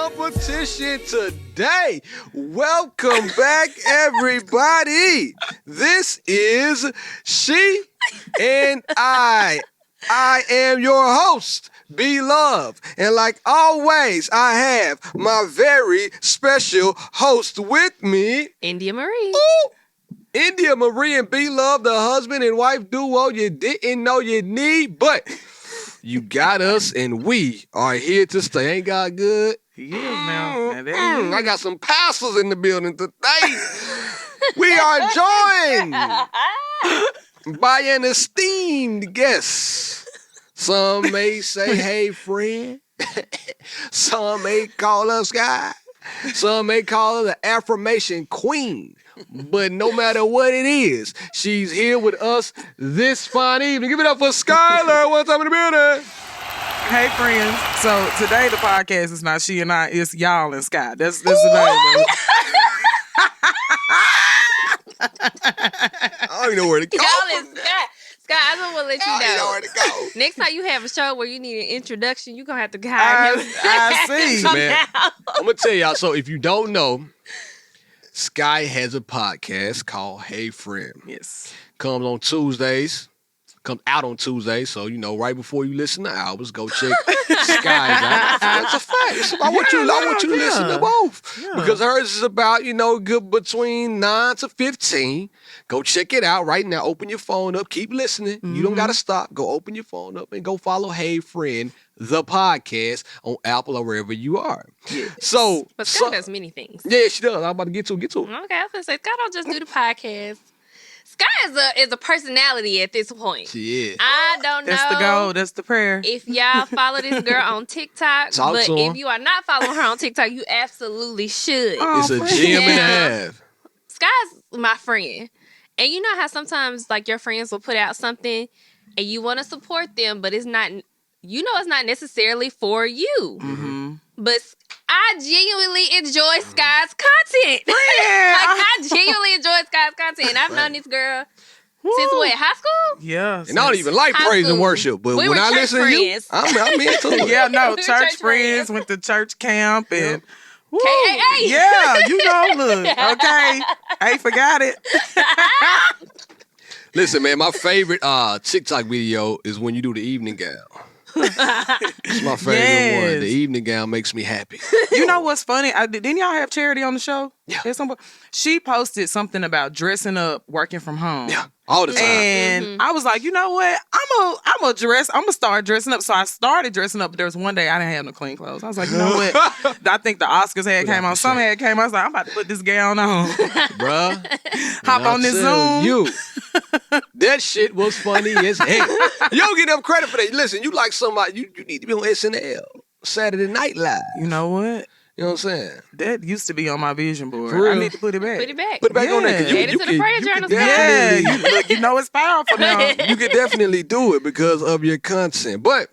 competition today. Welcome back, everybody. This is She and I. I am your host, B-Love. And like always, I have my very special host with me, India Marie. Ooh, India Marie and B-Love, the husband and wife duo you didn't know you need, but you got us and we are here to stay. Ain't God good? He is now. I got some pastors in the building today. We are joined by an esteemed guest. Some may say, hey, friend. Some may call us guy. Some may call her the affirmation queen. But no matter what it is, she's here with us this fine evening. Give it up for Skylar. One time in the building. Hey, friends. So today the podcast is not She and I, it's Y'all and Sky. That's the name. I don't even know where to go. Y'all is Scott, I just want to let you I don't know know. where to go. Next time you have a show where you need an introduction, you're going to have to hire him. I see. Come Man, down. I'm going to tell y'all. So if you don't know, Sky has a podcast called Hey Friend. Yes. Comes on Tuesdays. Comes out on Tuesdays. So, right before you listen to Albers, go check Sky's out. That's a fact. I want you to listen to both. Yeah. Because hers is about, good between 9 to 15. Go check it out right now. Open your phone up. Keep listening. Mm-hmm. You don't got to stop. Go open your phone up and go follow Hey Friend, the podcast on Apple or wherever you are. Yes. So, But Scott does many things. yeah, she does. I'm about to get to it. Okay, I was going to say, Scott don't just do the podcast. Scott is a personality at this point. She is. I don't know. That's the goal. That's the prayer. If y'all follow this girl on TikTok, Talk but to her. if you are not following her on TikTok, you absolutely should. Oh, It's a friend. gym and a Yeah. half. Sky's my friend. And you know how sometimes like your friends will put out something and you want to support them, but it's not necessarily for you. Mm-hmm. But I genuinely enjoy Sky's content. Yeah. I genuinely enjoy Sky's content. I've known this girl since what, high school? Yeah. And I don't even like High praise and school. worship, but We when were I church listen to you, friends. I'm into it. Yeah, no, We were church church friends, friends. went to church camp and woo, KAA. yeah, look, okay. I ain't forgot it. Listen, man, my favorite TikTok video is when you do the evening gown. It's my favorite one. Yes. The evening gown makes me happy. You know what's funny? Didn't y'all have Charity on the show? Yeah. At some point? She posted something about dressing up, working from home. Yeah, all the time. And I was like, you know what? I'm gonna start dressing up. So I started dressing up, but there was one day I didn't have no clean clothes. I was like, you know what? I think the Oscars had came on. Some had came. I was like, I'm about to put this gown on. Bruh. Hop and I on this tell Zoom. You, that shit was funny as hell. You don't get enough credit for that. Listen, you like somebody, you need to be on SNL, Saturday Night Live. You know what? You know what I'm saying? That used to be on my vision board. For real? I need to put it back. Put it back. Put it back on there. 'cause Yeah. you, Add it you to the can- prayer you can journal, Yeah, definitely- you know it's powerful now. you can definitely do it because of your content. But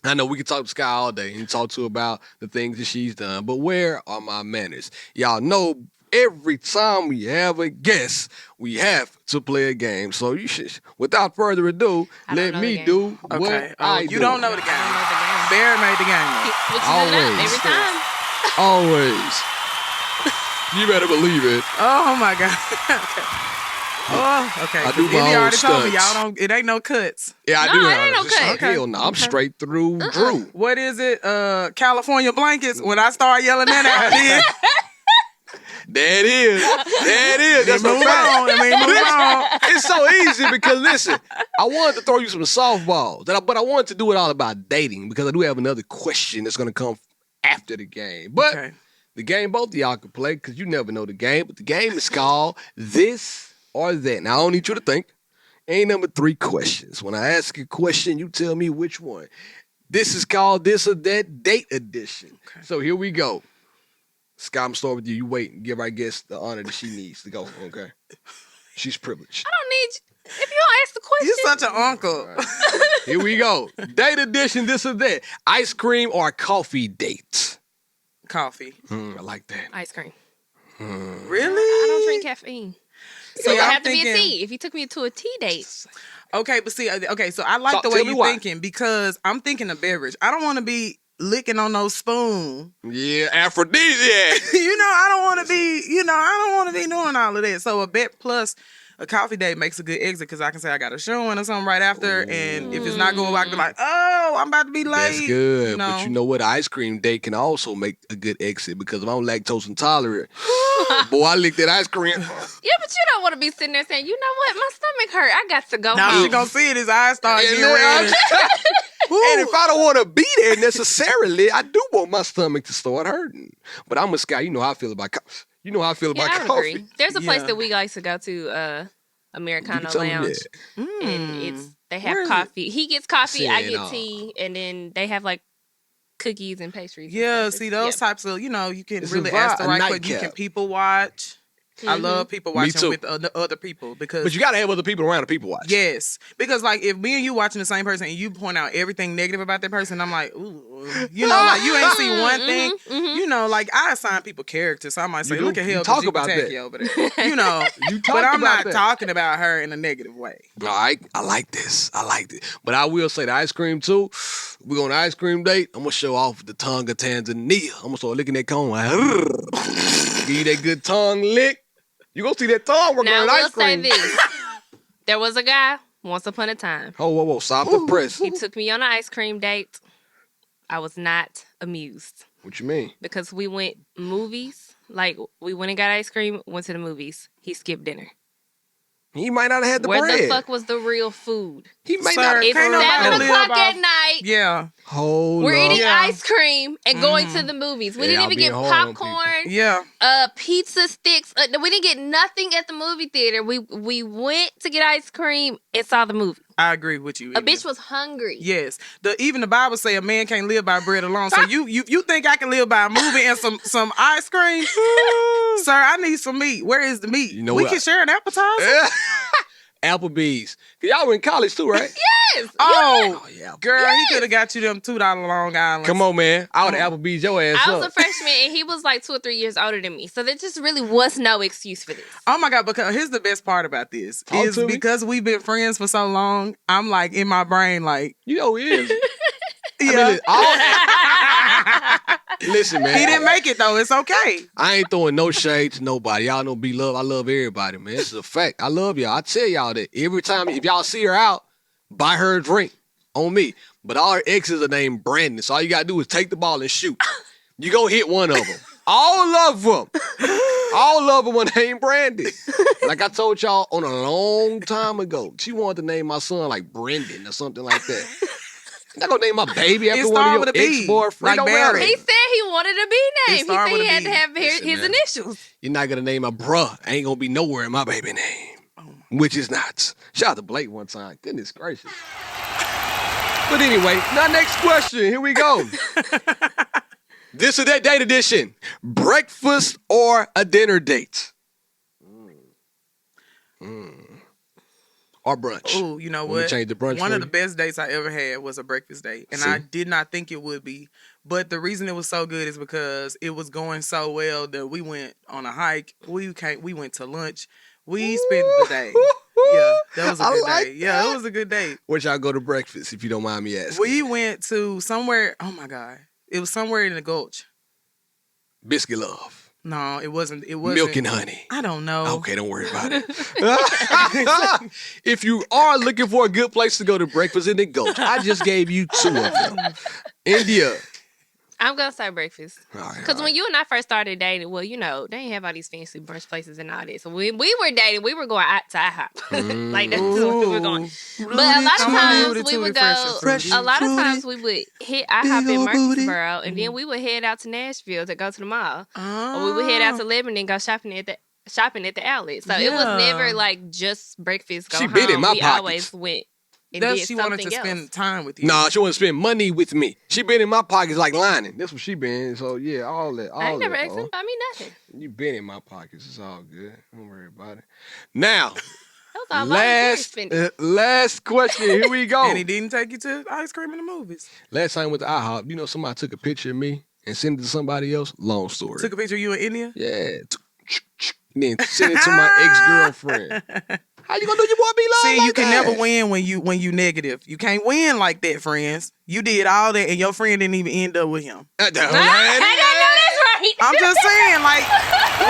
I know we can talk to Sky all day and talk to her about the things that she's done. But where are my manners? Y'all know every time we have a guest, we have to play a game. So you should, without further ado, I don't let know me the game. do Okay. what I You do. don't know the I game. don't know the game. Bear made the game. though. What you doing Always. up every time? Always. You better believe it. Oh my God. Okay. Oh, okay. I do my Indy own already told me stunts. y'all don't. It ain't no cuts. Yeah, I No, do. it ain't no cut. Okay. Hell no, I'm straight through Drew. What is it? California blankets. When I start yelling that out, then That is. That's a move fact. on. I mean, move on. It's so easy because listen, I wanted to throw you some softballs, but I wanted to do it all about dating because I do have another question that's gonna come after the game. But Okay. the game both of y'all can play because you never know the game. But the game is called This or That. Now I don't need you to think. Ain't number 3 questions. When I ask a question, you tell me which one. This is called This or That Date Edition. Okay. So here we go. Scott, I'm starting with you. You wait and give our guest the honor that she needs to go. Okay. She's privileged. I don't need you. If you don't ask the question. You're such an uncle. All right. Here we go. Date edition, this or that. Ice cream or coffee date? Coffee. I like that. Ice cream. Really? I don't drink caffeine. So See, it I'm have to be a thinking- tea. If you took me to a tea date, Okay, but see, okay, so I like Talk- the way tell me you're why. thinking because I'm thinking a beverage. I don't want to be licking on no spoon. Yeah, aphrodisiac. I don't want to be doing all of that. So a bet plus a coffee date makes a good exit because I can say I got a showing or something right after, and if it's not going, I can be like, oh, I'm about to be late. That's good. You know? But you know what? Ice cream date can also make a good exit because if I'm lactose intolerant, boy, I licked that ice cream. Yeah, but you don't want to be sitting there saying, you know what, my stomach hurt. I got to go Now home. she gonna see it. His eyes start getting And red. if I don't want to be there necessarily, I do want my stomach to start hurting. But I'm a guy. You know how I feel about coffee. You know how I feel Yeah, about I would coffee. agree. There's a place Yeah. that we like to go to, Americano tell me Lounge, that. and they have Where is it? coffee. He gets coffee, I Saying, get tea, and then they have like cookies and pastries. and Yeah, stuff. see It's- those types of, you can It's a really vibe, ask the a right question. You nightcap. can people watch. I love people Me watching too. with other people because But you got to have other people around to people watch. yes, because like if me and you watching the same person and you point out everything negative about that person, I'm like, ooh, like you ain't see one thing. Like I assign people characters, so I might say, do. look at You hell, talk about that. over there. You But talk I'm about not that. talking about her in a negative way. All right, I like this. But I will say the ice cream too. We go on an ice cream date. I'm gonna show off the tongue of Tanzania. I'm gonna start licking that cone. Like, give you that good tongue lick. You gonna see that tongue working Now, on I will ice say cream. this. There was a guy, once upon a time. Whoa, stop the press. He took me on an ice cream date. I was not amused What you mean? because we went movies. Like, we went and got ice cream, went to the movies. He skipped dinner. He might not have had the Where bread. the fuck was the real food? He may Sir, not have It's Can't nobody 7 live o'clock off- at night. Yeah, Hold We're up. eating Yeah. ice cream and going to the movies. We Yeah, didn't I'll even be get hard on popcorn, yeah. pizza sticks. We didn't get nothing at the movie theater. We went to get ice cream and saw the movie. I agree with you. A India. bitch was hungry. Yes, even the Bible say a man can't live by bread alone. So you think I can live by a movie and some ice cream? Sir, I need some meat. Where is the meat? You know we what? can share an appetizer. Applebee's. 'Cause y'all were in college too, right? Yes. Oh, yeah. girl, he could have got you them $2 Long Island. Come on, man. I would have Applebee's your ass I was up. a freshman and he was like 2 or 3 years older than me. So there just really was no excuse for this. Oh my God! Because here's the best part about this Talk is to me. because we've been friends for so long. I'm like in my brain, like You know he is. yeah. Listen, man. He didn't make it though. It's okay. I ain't throwing no shade to nobody. Y'all know be love. I love everybody, man. This is a fact. I love y'all. I tell y'all that every time if y'all see her out, buy her a drink on me. But all her exes are named Brandon. So all you gotta do is take the ball and shoot. You go hit one of them. All of them. All of them are named Brandon. Like I told y'all on a long time ago, she wanted to name my son like Brendan or something like that. I'm not gonna name my baby after It one started of with your a B, ex-boyfriends. like Don't Barry. matter. He said he wanted a B name. He started said with he a had B. to have Listen, his man. initials. You're not gonna name a bruh. Ain't gonna be nowhere in my baby name. Which is not. Shout out to Blake one time. Goodness gracious. But anyway, now next question. Here we go. This or that date edition. Breakfast or a dinner date? Or brunch. Oh, you know Want me to what? change the brunch One for of the you? best dates I ever had was a breakfast date, and See? I did not think it would be. But the reason it was so good is because it was going so well that we went on a hike. We went to lunch. We spent the day. Yeah, that was a I good like day. Yeah, that. it was a good date. Where y'all go to breakfast, if you don't mind me asking? We went to somewhere. Oh my God, it was somewhere in the Gulch. Biscuit Love. No, it wasn't. It wasn't. Milk and honey. I don't know. Okay, don't worry about it. If you are looking for a good place to go to breakfast in the Gulch, I just gave you 2 of them. India. I'm going to say breakfast. All right, Because all when you and I first started dating, well, you know, they didn't have all these fancy brunch places and all this. So when we were dating, we were going out to IHOP. Like, that's where we were going. But a lot of times we would go, a lot of times we would hit IHOP in Murfreesboro, and then we would head out to Nashville to go to the mall. Or we would head out to Lebanon and go shopping at the outlet. So it was Yeah. never like just breakfast, go She home. been in my we pockets. always went and That did she wanted to something else. spend time with you. Nah, she want to spend money with me. She been in my pockets like lining. That's what she been. So yeah, all that. All I ain't never that, asked him to buy me nothing. You been in my pockets. It's all good. Don't worry about it. Now, That was all voluntary spending. last question. Here we go. And he didn't take you to ice cream in the movies. Last time with the IHOP, you know, somebody took a picture of me and sent it to somebody else. Long story. Took a picture of you in India. Yeah. Then sent it to my ex-girlfriend. How you gonna do your boy B Love? See, like you can that? never win when you negative. You can't win like that, friends. You did all that, and your friend didn't even end up with him. I know that's right. I'm just saying, like,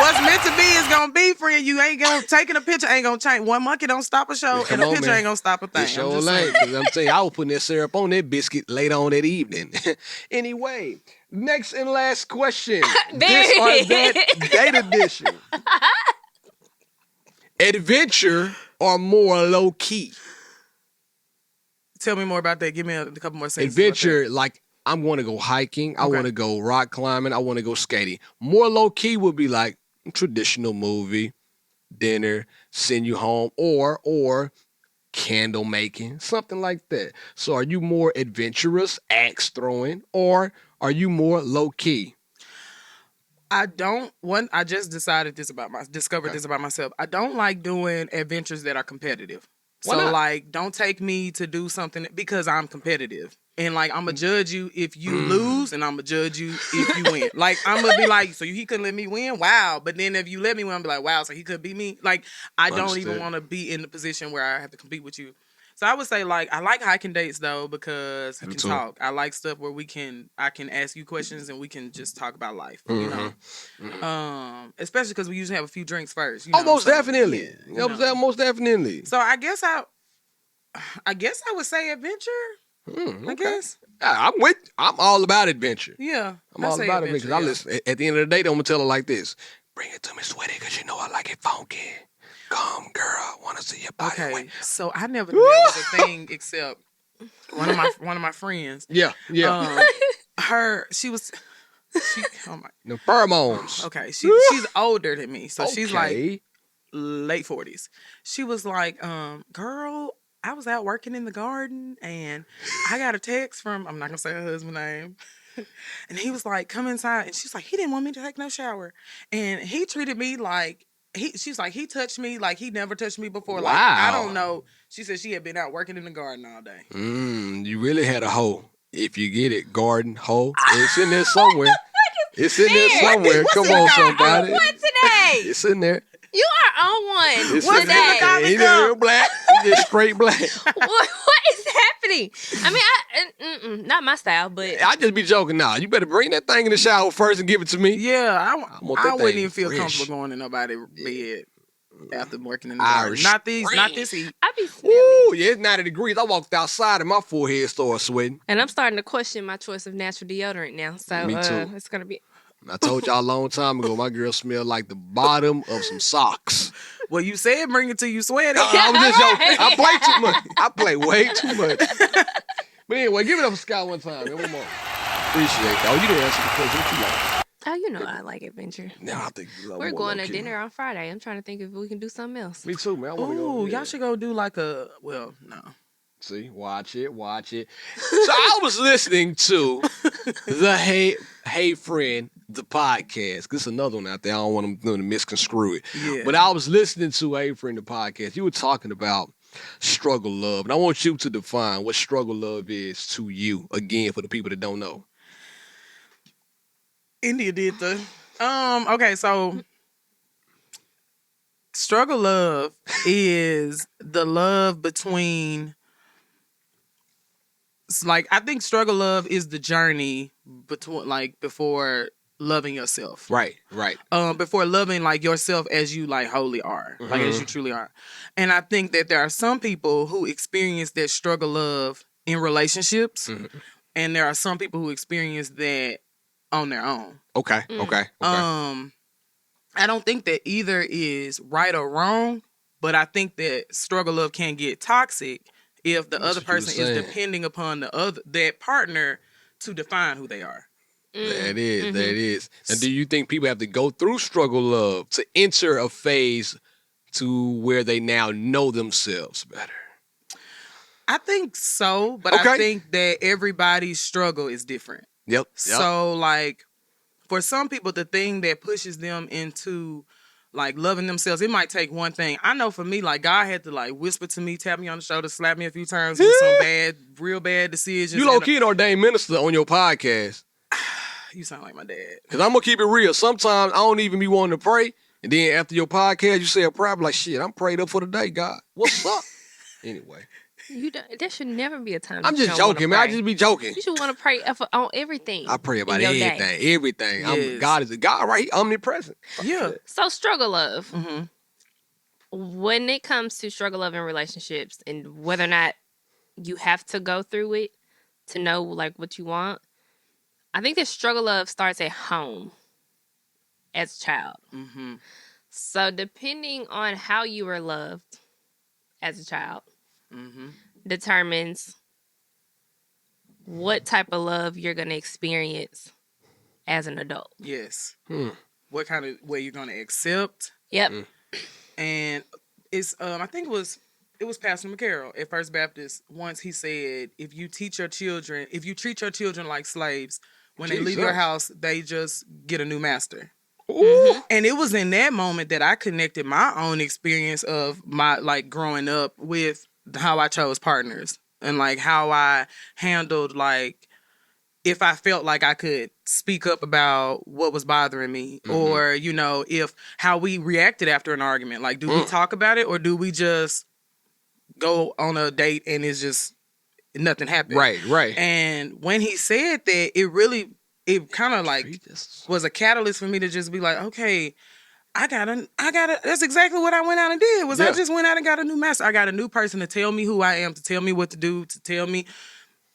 what's meant to be is gonna be, friend. You ain't gonna taking a picture ain't gonna change. One monkey don't stop a show, Come and a on, picture man. ain't gonna stop a thing. It sure ain't. I'm saying I was putting that syrup on that biscuit later on that evening. Anyway, next and last question. This or that date edition. Adventure or more low key? Tell me more about that. Give me a couple more sentences. Adventure, like I'm going to go hiking. I want to go rock climbing. I want to go skating. More low key would be like traditional movie, dinner, send you home, or candle making, something like that. So are you more adventurous, axe throwing, or are you more low key? I just discovered this about myself. I don't like doing adventures that are competitive. Why So not? like, don't take me to do something because I'm competitive. And like, I'm gonna judge you if you lose, and I'm gonna judge you if you win. Like, I'm gonna be like, so he couldn't let me win? Wow. But then if you let me win, I'm be like, wow, so he could beat me? Like, I don't even Understood. want to be in the position where I have to compete with you. So I would say, like, I like hiking dates though, because I Me can too. talk. I like stuff where I can ask you questions and we can just talk about life. You know, especially because we usually have a few drinks first. You know? Oh, most So, definitely. yeah, You know what I'm saying? Most definitely. So I guess I would say adventure. I guess. I'm all about adventure. Yeah. I'm I all say about it because I yeah. listen. At the end of the day, I'm gonna tell her like this: "Bring it to me, sweaty, because you know I like it funky. Come, girl, I want to see your body." Okay, weight." so I never knew that was a thing except one of my friends. Yeah. She oh my. The pheromones. Okay, she's older than me, so she's like Okay. late 40s. She was like, girl, I was out working in the garden and I got a text from, I'm not gonna say her husband's name. And he was like, come inside. And she's like, he didn't want me to take no shower. And he treated me like, she's like, he touched me like he never touched me before. Like, I Wow. don't know. She said she had been out working in the garden all day. You really had a hoe. If you get it, garden hoe. It's in there somewhere. It's in there somewhere. Come on, somebody. What today? It's in there. You are on one It's What's in in the today. coffee It's cup? real black. It's just straight black. What is happening? I mean, not my style, but I just be joking now. You better bring that thing in the shower first and give it to me. Yeah, want I that wouldn't thing even feel fresh. comfortable going in nobody's bed after working in the Irish garden. Not this heat. I be smelly. Ooh, yeah, it's 90 degrees. I walked outside and my forehead started sweating. And I'm starting to question my choice of natural deodorant now. So Me too. it's gonna be. I told y'all a long time ago, my girl smelled like the bottom of some socks. Well, you said bring it till you sweat. I was just joking. I play too much. I play way too much. But anyway, give it up for Scott one time. Man. One more. Appreciate that. Oh, you didn't answer the question. What you like? Oh, you know I like adventure. Now I think you love We're more going to low-key. dinner on Friday. I'm trying to think if we can do something else. Me too, man. I want to go. Ooh, Yeah. y'all should go do like no. See, watch it. So I was listening to the Hey Friend, the podcast. This is another one out there. I don't want them to misconstrue it. Yeah. But I was listening to Hey Friend, the podcast. You were talking about struggle love. And I want you to define what struggle love is to you, again, for the people that don't know. India did the. Okay, so struggle love is the love between. It's like, I think struggle love is the journey between, like, before loving yourself. Right. Before loving like yourself as you like wholly are, like as you truly are. And I think that there are some people who experience that struggle love in relationships, and there are some people who experience that on their own. Okay. I don't think that either is right or wrong, but I think that struggle love can get toxic if the other what you were person is saying. depending upon that partner to define who they are. That is. And do you think people have to go through struggle love to enter a phase to where they now know themselves better? I think so, but Okay. I think that everybody's struggle is different. Yep. So, like, for some people, the thing that pushes them into, like, loving themselves, it might take one thing. I know for me, like, God had to, like, whisper to me, tap me on the shoulder, slap me a few times with some real bad decisions. You low-key an ordained minister on your podcast. You sound like my dad. Because I'm going to keep it real. Sometimes I don't even be wanting to pray. And then after your podcast, you say a prayer, like, shit, I'm prayed up for the day, God. What's up? Anyway. There should never be a time. I'm just joking, man. I just be joking. You should want to pray on everything. I pray about everything. Yes. God is a God, right? He omnipresent. Yeah. So struggle love. Mm-hmm. When it comes to struggle love in relationships and whether or not you have to go through it to know like what you want, I think that struggle love starts at home as a child. Mm-hmm. So depending on how you were loved as a child determines what type of love you're going to experience as an adult. Yes. What kind of way you're going to accept. Yep. And it's I think it was Pastor McCarroll at First Baptist. Once he said, if you treat your children like slaves, when they leave your house, they just get a new master. And it was in that moment that I connected my own experience of my like growing up with how I chose partners and like how I handled like if I felt like I could speak up about what was bothering me or, you know, if how we reacted after an argument. Like, do we talk about it or do we just go on a date and it's just nothing happened? Right. And when he said that, it kind of like was a catalyst for me to just be like, okay, I gotta, that's exactly what I went out and did I just went out and got a new master. I got a new person to tell me who I am, to tell me what to do, to tell me,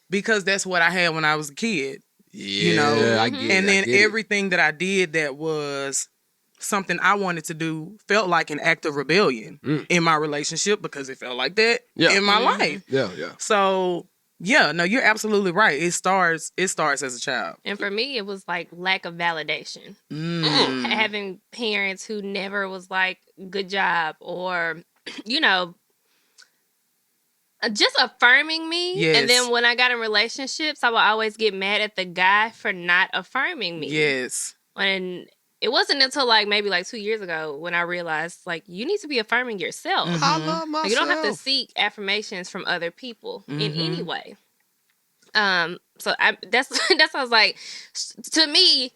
because that's what I had when I was a kid. Yeah, you know? I get it. And then everything that I did that was something I wanted to do felt like an act of rebellion in my relationship because it felt like that in my life. Yeah. So yeah, no, you're absolutely right. It starts as a child. And for me, it was like lack of validation. Having parents who never was like, good job, or, you know, just affirming me. Yes. And then when I got in relationships, I would always get mad at the guy for not affirming me. Yes. And it wasn't until like maybe like 2 years ago when I realized like you need to be affirming yourself. I love myself. You don't have to seek affirmations from other people in any way. So that's I was like, to me,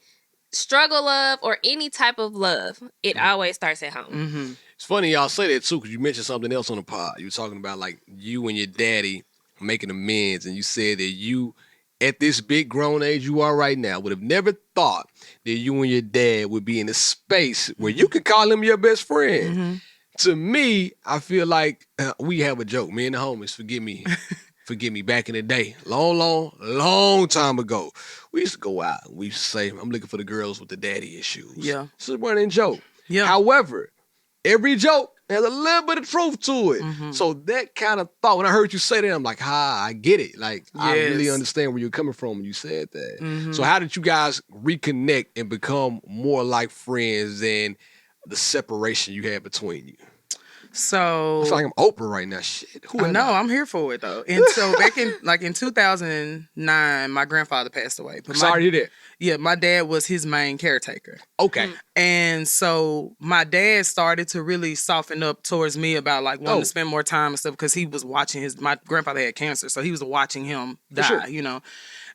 struggle love or any type of love, it always starts at home. It's funny y'all say that too, because you mentioned something else on the pod. You were talking about like you and your daddy making amends, and you said that you, at this big grown age you are right now, would have never thought that you and your dad would be in a space where you could call him your best friend. To me, I feel like we have a joke. Me and the homies, forgive me, back in the day, long time ago, we used to go out and we used to say, I'm looking for the girls with the daddy issues. Yeah. It's a running joke. Yeah. However, every joke has a little bit of truth to it. So that kind of thought, when I heard you say that, I'm like, I get it. Like, I really understand where you're coming from when you said that. So how did you guys reconnect and become more like friends than the separation you had between you? So it's like I'm Oprah right now. Shit. I'm here for it though. And so back in 2009, my grandfather passed away. But Sorry to hear that. Yeah, my dad was his main caretaker. Okay. And so my dad started to really soften up towards me about like wanting to spend more time and stuff because he was watching my grandfather had cancer, so he was watching him die, you know.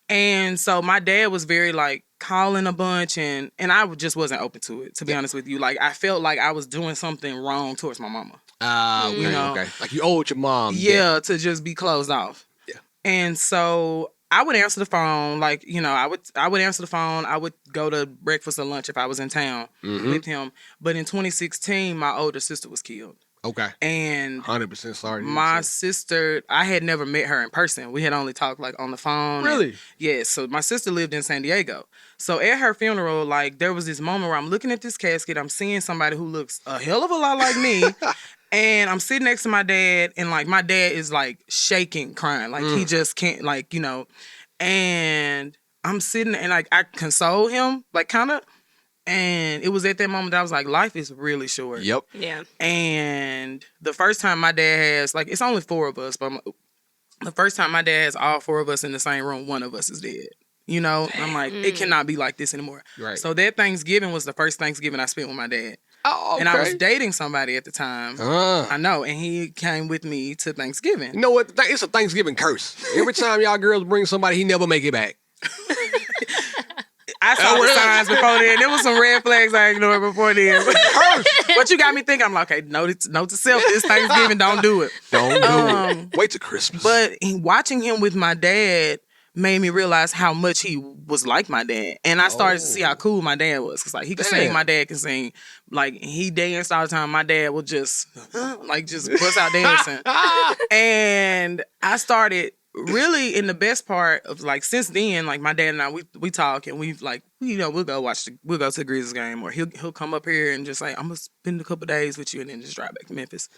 And so my dad was very like calling a bunch and I just wasn't open to it, to be honest with you. Like I felt like I was doing something wrong towards my mama. Okay, you know? okay. Like you owed your mom. Yeah, to just be closed off. Yeah. And so I would answer the phone, like, you know, I would answer the phone. I would go to breakfast or lunch if I was in town with him. But in 2016, my older sister was killed. Okay. And 100% sorry. My sister, I had never met her in person. We had only talked like on the phone. Really? Yeah. So my sister lived in San Diego. So at her funeral, like there was this moment where I'm looking at this casket. I'm seeing somebody who looks a hell of a lot like me. And I'm sitting next to my dad, and like my dad is like shaking, crying, like he just can't, like, you know. And I'm sitting and like I console him, like kind of. And it was at that moment that I was like, life is really short. Yep. Yeah. And the first time my dad has, like, it's only 4 of us, but the first time my dad has all 4 of us in the same room, one of us is dead. You know, I'm like, it cannot be like this anymore. Right. So that Thanksgiving was the first Thanksgiving I spent with my dad. Oh, okay. And I was dating somebody at the time. I know. And he came with me to Thanksgiving. You know what? It's a Thanksgiving curse. Every time y'all girls bring somebody, he never make it back. I saw the signs before then. There was some red flags I ignored before then. But you got me thinking. I'm like, okay, note to self. This Thanksgiving, don't do it. Don't do it. Wait till Christmas. But watching him with my dad made me realize how much he was like my dad. And I started to see how cool my dad was. Because, like, he could sing, my dad can sing. Like, he danced all the time. My dad would just bust out dancing. And I started really in the best part of, like, since then, like, my dad and I, we talk and we've, like, you know, we'll go to the Grizzlies game, or he'll come up here and just like, I'm going to spend a couple of days with you and then just drive back to Memphis.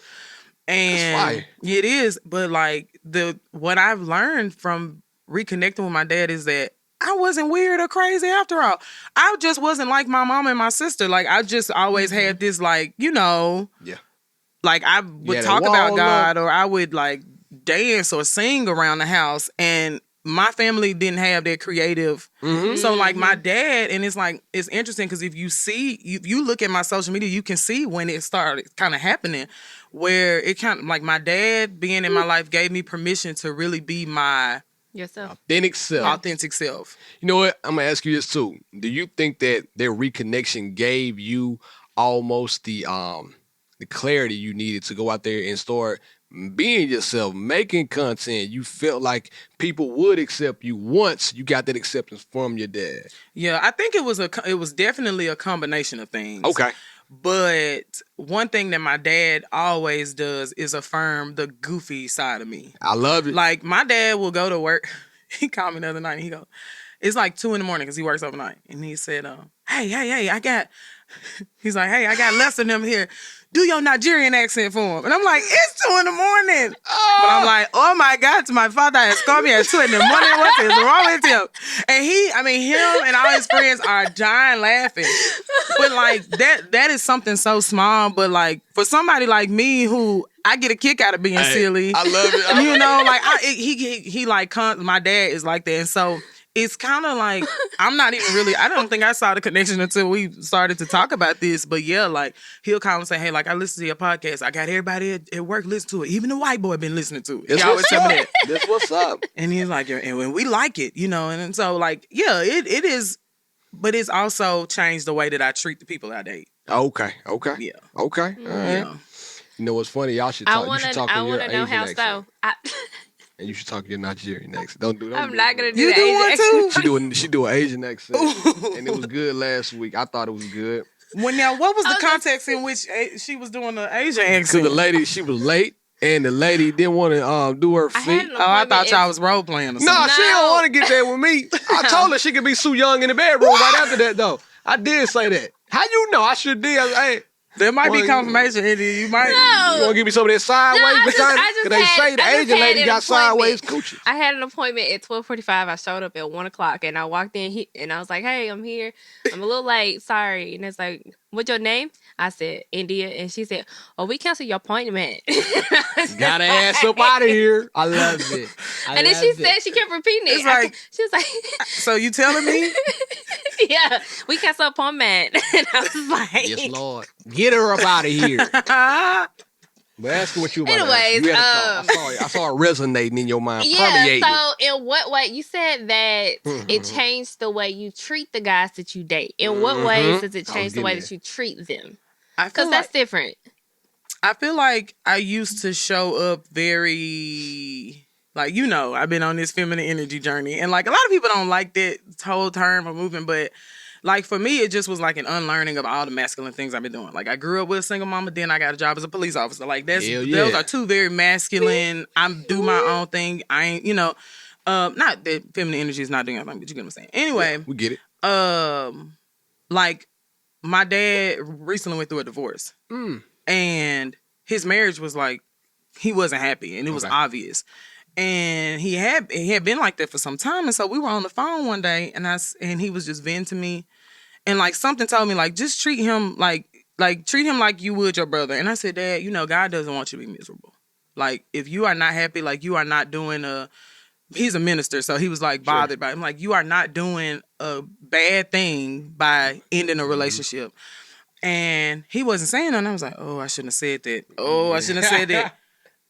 And it is. But, like, what I've learned from reconnecting with my dad is that I wasn't weird or crazy after all. I just wasn't like my mom and my sister. Like, I just always had this, like, you know, like I would talk about God, or I would like dance or sing around the house, and my family didn't have that creative. So like my dad, and it's like, it's interesting because if you look at my social media, you can see when it started kind of happening, where it kind of like my dad being in my life gave me permission to really be my yourself. Authentic self. You know what? I'm going to ask you this too. Do you think that their reconnection gave you almost the clarity you needed to go out there and start being yourself, making content? You felt like people would accept you once you got that acceptance from your dad. Yeah, I think it was definitely a combination of things. Okay. But one thing that my dad always does is affirm the goofy side of me. I love it. Like, my dad will go to work. He called me the other night and he go, it's like 2 a.m. because he works overnight. And he said, hey, he's like, hey, I got less of them here. Do your Nigerian accent for him. And I'm like, it's 2 a.m. But I'm like, oh my God, my father has called me at 2 a.m. What is wrong with him? And him and all his friends are dying laughing. But like, that is something so small. But like, for somebody like me who I get a kick out of being silly. I love it. You know, like he like, my dad is like that. And so it's kind of like, I don't think I saw the connection until we started to talk about this. But yeah, like, he'll call and say, hey, like, I listen to your podcast. I got everybody at work listen to it. Even the white boy been listening to it. He always tell me that. That's what's up. And he's like, and when we like it, you know. And so, like, yeah, it is. But it's also changed the way that I treat the people I date. Okay. Yeah. Okay. All right. Yeah. You know what's funny? Y'all should talk. You should talk in your Asian know how accent. so. And you should talk your Nigerian accent. Don't do that. I'm not gonna do you the do Asian one accent. too. She do an Asian accent, and it was good last week. I thought it was good. What was the context in which she was doing the Asian accent? Because the lady, she was late, and the lady didn't want to do her feet. I thought y'all was role playing or something. No, she don't want to get there with me. I told her she could be Sue Young in the bedroom right after that, though. I did say that. How you know? I sure did. Hey. There might be confirmation, Eddie. You might. You want to give me some of that sideways? Because they say the Asian lady got sideways coochie. I had an appointment at 12:45. I showed up at 1 o'clock, and I walked in and I was like, "Hey, I'm here. I'm a little late. Sorry." And it's like, "What's your name?" I said, "India," and she said, "Oh, we canceled your appointment." Got her ass up out of here. I love it. And then she said, she kept repeating it. It's like, she was like, "So you telling me?" Yeah, we canceled appointment. And I was like, "Yes, Lord, get her up out of here." But ask her what you about. Anyways, to ask. I saw it resonating in your mind. Yeah. So, in what way you said that it changed the way you treat the guys that you date? In what ways does it change the way that you treat them? Because that's different. I feel like I used to show up very, like, you know, I've been on this feminine energy journey, and like a lot of people don't like that whole term or movement, but like for me, it just was like an unlearning of all the masculine things I've been doing. Like I grew up with a single mama, then I got a job as a police officer. Like those are two very masculine. I do my own thing. I ain't, you know, not that feminine energy is not doing anything, but you get what I'm saying. Anyway, we get it. Like my dad recently went through a divorce, and his marriage was like he wasn't happy, and it was obvious. And he had been like that for some time. And so we were on the phone one day and he was just venting to me. And like something told me like, just treat him like treat him like you would your brother. And I said, Dad, you know, God doesn't want you to be miserable. Like if you are not happy, like you are not doing he's a minister. So he was like bothered by it. I'm like, you are not doing a bad thing by ending a relationship. And he wasn't saying nothing. I was like, oh, I shouldn't have said that. Oh, I shouldn't have said that.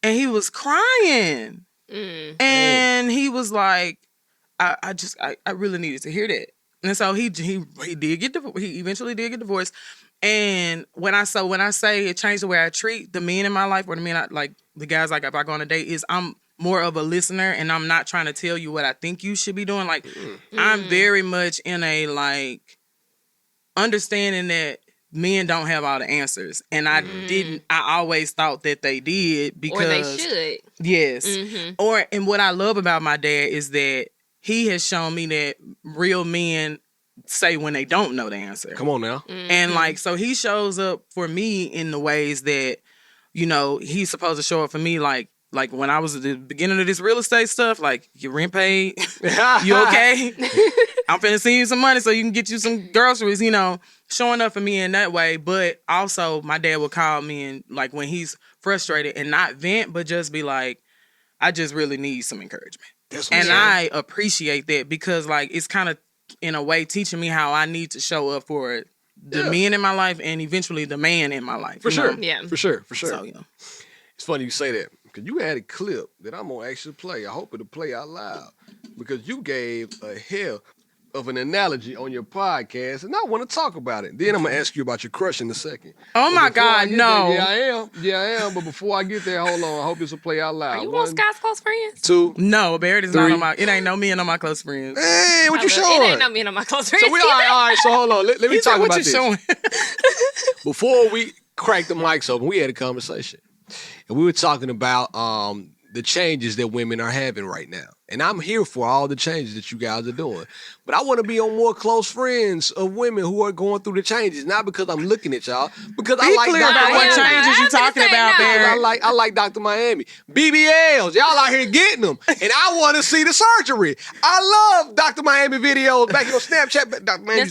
And he was crying. And he was like, I really needed to hear that. And so he did get divorced. He eventually did get divorced. And when I say it changed the way I treat the men in my life, or the men like the guys like if I go on a date, is I'm more of a listener, and I'm not trying to tell you what I think you should be doing. Like I'm very much in a like understanding that men don't have all the answers, and I always thought that they did because or they should. Yes. And what I love about my dad is that he has shown me that real men say when they don't know the answer. Come on now. And like, so he shows up for me in the ways that, you know, he's supposed to show up for me. Like when I was at the beginning of this real estate stuff, like your rent paid, you okay? I'm finna send you some money so you can get you some groceries, you know, showing up for me in that way. But also my dad would call me and like when he's frustrated and not vent, but just be like, I just really need some encouragement. And I appreciate that because like it's kind of in a way teaching me how I need to show up for the men in my life and eventually the man in my life. For sure. Know? Yeah. For sure. So, yeah. It's funny you say that because you had a clip that I'm going to actually play. I hope it'll play out loud because you gave a hell of an analogy on your podcast, and I want to talk about it. Then I'm going to ask you about your crush in a second. Oh, my God, no. Yeah, I am. But before I get there, hold on. I hope this will play out loud. Are you on Scott's close friends? 2. No, Barrett is not on my... It ain't no men on my close friends. Hey, what you showing? It ain't no men on my close friends. So all right, so hold on. Let me talk about this. What you showing? Before we cracked the mics open, we had a conversation. And we were talking about the changes that women are having right now. And I'm here for all the changes that you guys are doing. But I want to be on more close friends of women who are going through the changes, not because I'm looking at y'all, because I like clear about what changes you talking about, Barry. I like Dr. Miami. BBLs, y'all out here getting them. And I want to see the surgery. I love Dr. Miami videos back on Snapchat. But Dr. Miami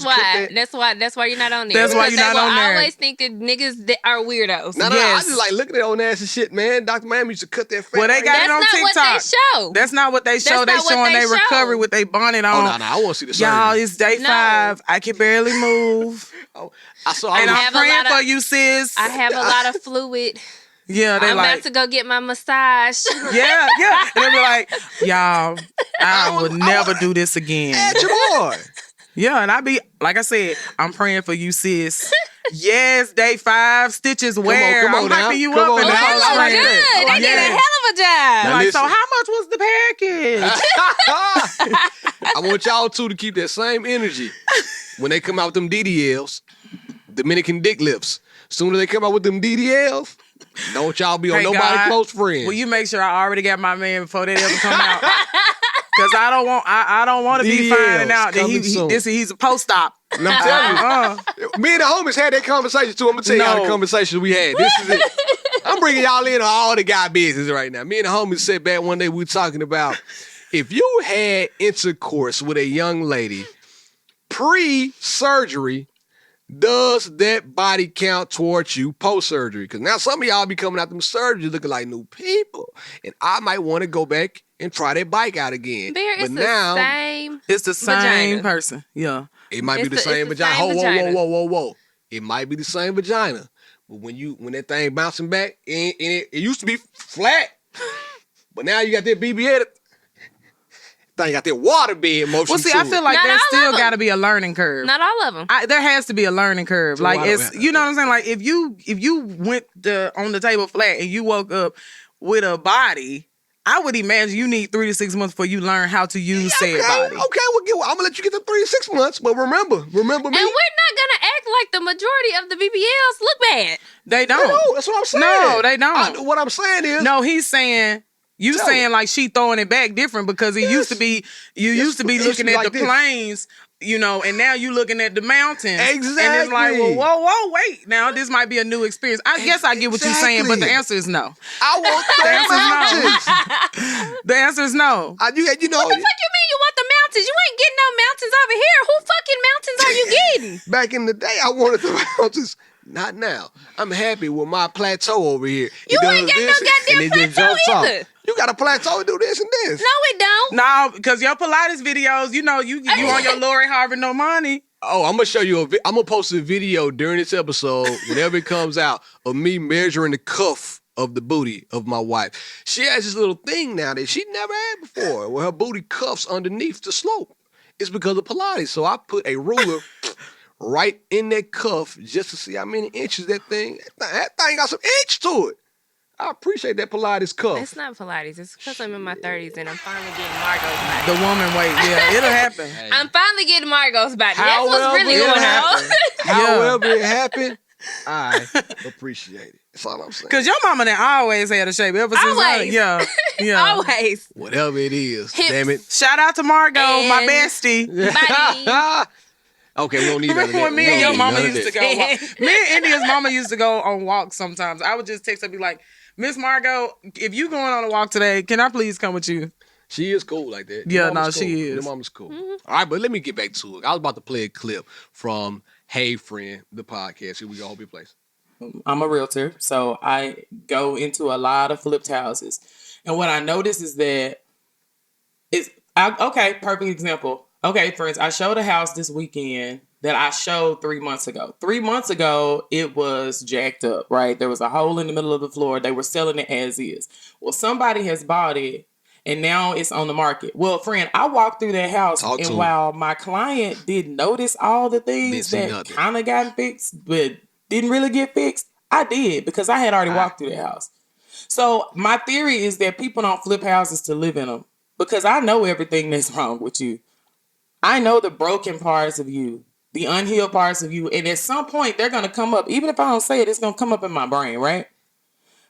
That's why you're not on there. That's why you're not on there. I always think that niggas that are weirdos. No, I just like looking at old nasty shit, man. Dr. Miami used to cut that fat. Well, they got it on TikTok. That's not what they show. That's not what they show. They showing their recovery with their bonnet on. Oh, no, I want to see the surgery. Y'all, it's day 5. I can barely move. I'm praying for you, sis. I have a lot of fluid. Yeah, I'm about to go get my massage. Yeah. And they be like, y'all, I would never do this again. Yeah, and I be, like I said, I'm praying for you, sis. Yes, day 5, stitches wear. Come on, I'm hyping you come up. on, And That's so good. They did a hell of a job. Now, like, so how much was the package? I want y'all two to keep that same energy when they come out with them DDLs, Dominican dick lips. Soon as they come out with them DDLs, don't y'all be on nobody's close friends. Will you make sure I already got my man before that ever come out? Because I don't want to be finding out that he's a post-op. And I'm telling you, me and the homies had that conversation too. I'm gonna tell y'all the conversation we had. This is it. I'm bringing y'all in on all the guy business right now. Me and the homies sat back one day, we were talking about if you had intercourse with a young lady pre-surgery, does that body count towards you post-surgery? Because now some of y'all be coming out them surgeries looking like new people. And I might want to go back and try that bike out again. It's the same person. Yeah. It might be the same vagina. Whoa. It might be the same vagina. But when that thing bouncing back, it used to be flat. But now you got that BBL. You got that water bed motion. Well, see, I feel like there's still got to be a learning curve. Not all of them. There has to be a learning curve. So like it's, you know what I'm saying? Like if you went on the table flat and you woke up with a body, I would imagine you need 3 to 6 months before you learn how to use said body. Okay, I'm gonna let you get the 3 to 6 months, but remember me. And we're not gonna act like the majority of the BBLs look bad. They don't. That's what I'm saying. No, they don't. What I'm saying is, no, he's saying. You saying like she throwing it back different because it used to be used to be looking at the plains, you know, and now you looking at the mountains. Exactly. And it's like, well, whoa, wait. Now this might be a new experience. I guess I get what you're saying, but the answer is no. I want the mountains. The answer is no. You know. What the fuck you mean you want the mountains? You ain't getting no mountains over here. Who fucking mountains are you getting? Back in the day, I wanted the mountains. Not now. I'm happy with my plateau over here. You ain't got no goddamn plateau either. You got a plateau to do this and this. No, it don't. No, because your Pilates videos, you know, you on your Lori Harvey no money. Oh, I'm gonna show you. I'm gonna post a video during this episode, whenever it comes out, of me measuring the cuff of the booty of my wife. She has this little thing now that she never had before, where her booty cuffs underneath the slope. it's because of Pilates. So I put a ruler right in that cuff just to see how many inches that thing got some inch to it. I appreciate that Pilates cuff. It's not Pilates. It's because I'm in my 30s and I'm finally getting Margot's body. The woman weight, yeah, it'll happen. Hey. I'm finally getting Margot's body. That's what's really However it going on. happened. However it happened, I appreciate it. That's all I'm saying. Because your mama done always had a shape ever since. Always. Yeah. Always. Whatever it is, Hips. damn it. Shout out to Margot, my And- bestie. Body. Okay, we don't need none of Remember that. when me We and your don't need mama none of used to this. go walk? Me and India's mama used to go on walks sometimes. I would just text her and be like, Miss Margot, if you going on a walk today, can I please come with you? She is cool like that. Yeah, Your mama's no, she cool. is. Your mama's cool. All right, but let me get back to it. I was about to play a clip from Hey Friend, the podcast. Here we go. Hope it plays. I'm a realtor, so I go into a lot of flipped houses. And what I notice is that okay, perfect example. Okay, friends, I showed a house this weekend that I showed 3 months ago. 3 months ago, it was jacked up, right? There was a hole in the middle of the floor. They were selling it as is. Well, somebody has bought it, and now it's on the market. Well, friend, I walked through that house, Talk to and him. while my client didn't notice all the things Didn't see that nothing. kind of got fixed, but didn't really get fixed, I did because I had already walked through the house. So my theory is that people don't flip houses to live in them because I know everything that's wrong with you. I know the broken parts of you, the unhealed parts of you, and at some point they're gonna come up. Even if I don't say it, it's gonna come up in my brain, right?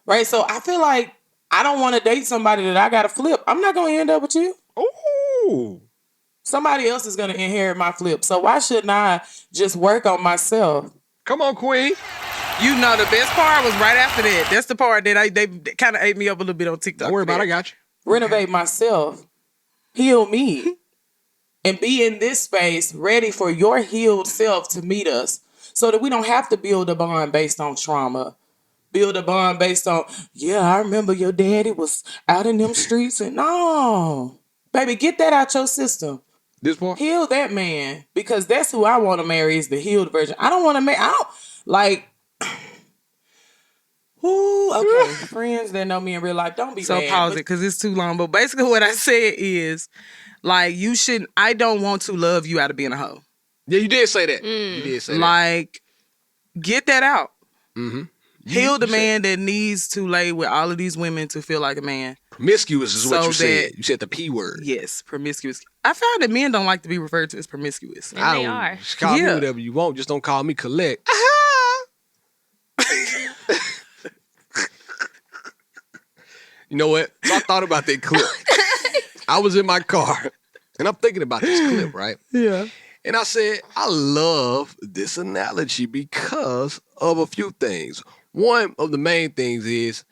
Right. So I feel like I don't want to date somebody that I gotta flip. I'm not gonna end up with you. Ooh. Somebody else is gonna inherit my flip. So why shouldn't I just work on myself? Come on, Queen. You know, the best part was right after that. That's the part that they kind of ate me up a little bit on TikTok. Don't worry about it. I got you. Renovate myself, heal me, and be in this space ready for your healed self to meet us so that we don't have to build a bond based on trauma. Build a bond based on, yeah, I remember your daddy was out in them streets and no. Baby, get that out your system. This part? Heal that man because that's who I want to marry is the healed version. I don't want to marry, ooh, okay. Friends that know me in real life, don't be So mad. pause it because it's too long. But basically what I said is, like, I don't want to love you out of being a hoe. Yeah, you did say that. You did say that. Like, get that out. Mm-hmm. Heal the man that needs to lay with all of these women to feel like a man. Promiscuous is what So you said. that- You said the P word. Yes, promiscuous. I found that men don't like to be referred to as promiscuous. And they are. Just call me Yeah. whatever you want. Just don't call me collect. You know what? So I thought about that clip. I was in my car and I'm thinking about this clip, right? Yeah. And I said, I love this analogy because of a few things. One of the main things is